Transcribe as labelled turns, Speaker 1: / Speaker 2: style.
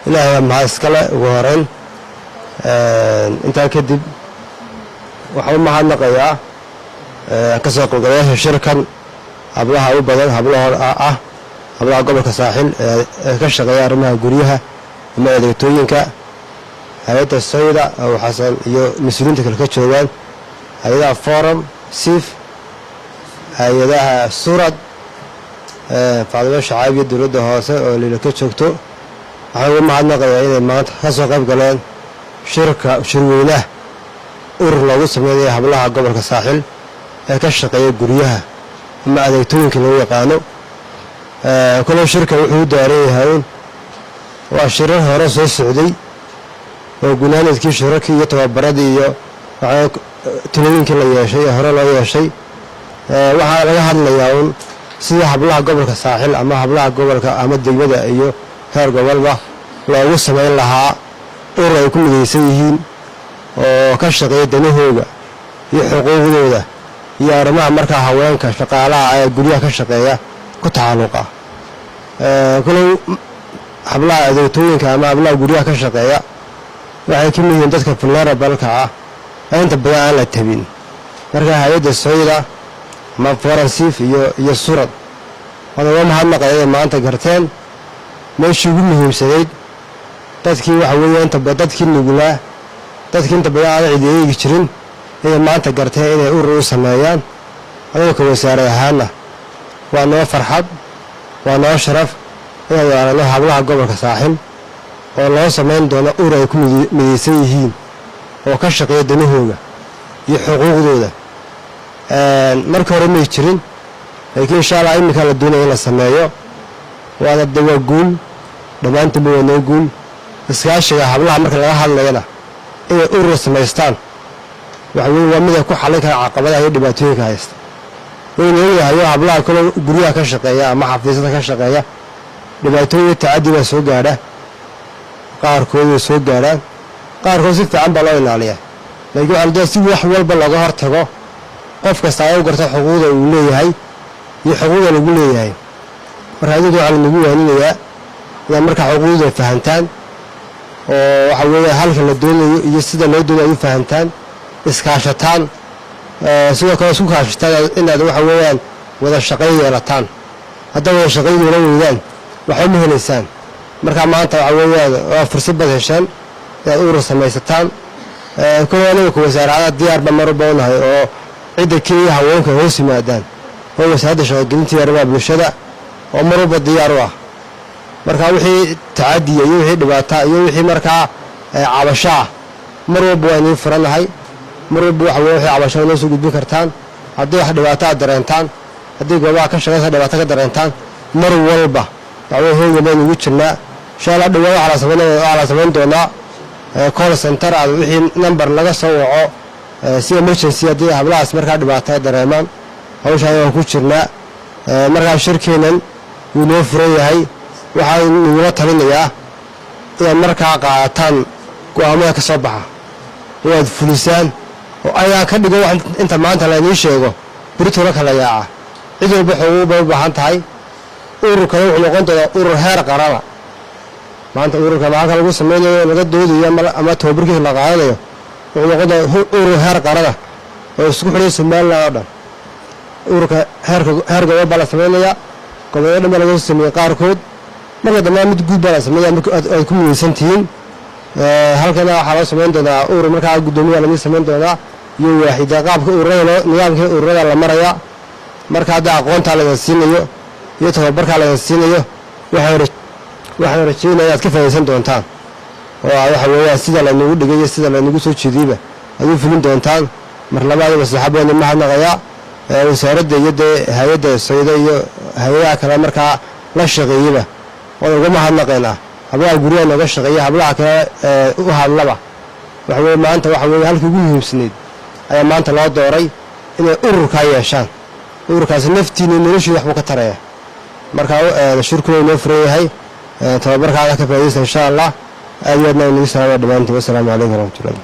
Speaker 1: إلهي مع إسكالة وهرين أنت كدب وحول مع النقيا كسر قلقيا شركا hablaha u badan hablaha gobolka saaxil ka shaqeeya arrimaha guryaha ama adeegtooyinka hay'adda sayda oo xasan iyo mas'uuliyiinta kale ka joogaan hay'adaha forum sif hay'adaha surad faadimo shacaabiga dowladda hoose oo leela ka joogto waxaan ugu mahadnaqayaa inay maanta ka soo qayb galeen shirweynaha urur loogu sameeyay hablaha gobolka saaxil ee ka shaqeeya guryaha ama adeegtooyinka loo yaqaano kula shirka wuxuu daaray yahay waa shirar hore soo socday oo gunaanadkii shirarkii iyo tababaradii iyo talooyinkii la yeeshay hore loo yeeshay waxaa laga hadlayaa sida hablaha gobolka saaxil ama hablaha gobolka ama degmada iyo heer gobolba loogu sameyn lahaa urur ay ku midaysan yihiin oo ka shaqeeya danahooda iyo xuquuqdooda iyo arrimaha markaa haweenka shaqaalaha ee guryaha ka shaqeeya ku tacalluqa kulay hablaha adeegtooyinka ama hablaha guryaha ka shaqeeya waxay ka mid yihiin dadka vulnerable-ka ah inta badan aan la tabin marka hay'adda sayda ama forensic iyo surad wada mahadnaqay maanta garteen meeshii ugu muhiimsanayd dadkii waxa weeye inta badan dadkii nugulaa dadkii inta badan aan ciideeyay jirin ee maanta gartay inay urur u sameeyaan adoo wasaare ahaana waa noo farxad waa noo sharaf inay yeelaano hablaha gobolka saaxil oo loo sameyn doono urur ay ku midaysan yihiin oo ka shaqeeya danahooda iyo xuquuqdooda marka hore ma jirin laakiin insha Allah imika la doonayo in la sameeyo waa dawaa guul dhamaantii waa noo guul iskaashiga hablaha marka laga hadlayna inay urur sameystaan waxay waa mid ku xalin kara caqabadaha iyo dhibaatooyinka haysta inuu yahay hablaha kale guryaha ka shaqeeya ama xafiisyada ka shaqeeya dhibaatooyin taadiga soo gaadha qaarkood soo gaaraan qaarkood si fiican baa loo ilaaliyaa laakiin halda si wax walba laga hortago qof kasta oo garta xuquuqda uu leeyahay iyo xuquuqda lagu leeyahay marka adigu waxa lagu waaninayaa in marka xuquuqda fahantaan oo waxa weeye halka la doonayo iyo sida loo doonayo fahantaan iskaashataan sidoo kale isku kaashataan inaad waxa weeyaan wada shaqeyn yeelataan hadda wada shaqeyn yeelanayaan waxay ma helaysaan marka maanta waxa weeyaan waa fursad baad heshaan inaad urur samaysataan kuwa ku wasaaradda diyaarba mar boonahay oo cid kaliya haweenka hoos yimaadaan oo wasaaradda shaqooyinta arrimaha bulshada oo marba diyaar u ah marka wixii taadiya iyo wixii dhibaato iyo wixii marka cabasho marba waa inay furanahay marba waxa weeye cabasho loo soo gudbin kartaan haddii wax dhibaato dareentaan haddii goobaha ka shaqeysa dhibaato ka dareentaan mar walba waxa hooyada ugu jirnaa insha Allah dhawaa waxa la sameyn doonaa call center aad wixii number laga soo waco si emergency haddii hablahaas markaa dhibaato dareemaan hawshan waan ku jirnaa markaa shirkeenan uu noo furan yahay waxaan nagula talinayaa in markaa qaataan go'aamada ka soo baxa oo aad fulisaan oo ayaa ka dhigo wax inta maanta la idin sheego birtooda kala yaaca cid walba xuquuq u baahan tahay ururka wuxuu noqon doonaa urur heer qaran maanta ururka waxa lagu sameeyo laga doodayo ama tababarkiisa la qaadanayo wuxuu noqon doonaa urur heer qaran oo isku xidhay Soomaaliland oo dhan ururka heer gobol la sameeyo gobolada dhan laga sameeyo qaarkood marka dhammaan mid guud baa la sameeyaa ay ku midaysantiin halkana waxa la sameyn doonaa urur marka gudoomiyaha laga sameyn doonaa iyo waaxida qaabka ururada nidaamka ururada la maraya marka hada aqoonta laga siinayo iyo tababarka laga siinayo waxay rajaynayaa aad ka faa'iideysan doontaan oo waxa weeye sida la nagu dhigay sida la nagu soo jeediyba aad u fulin doontaan mar labaad saxaabada ma hadnaqaya wasaaradda iyo hay'adda sayda iyo hay'adaha kale marka la shaqeeyaba oo uga mahadnaqayna hablaha guriga naga shaqeeya hablaha kale u hadlaba waxa weeye maanta waxa weeye halkii ugu muhiimsanayd ayaa maanta loo dooray inay ururka yeeshaan ururkaas naftiina noloshooda wax ka taraya marka shirkuna inoo furan yahay tababarkaada ka faa'iideysan insha Allah aad iyo aad noo salaam dhamaantii. Wassalaamu calaykum warahmatullahi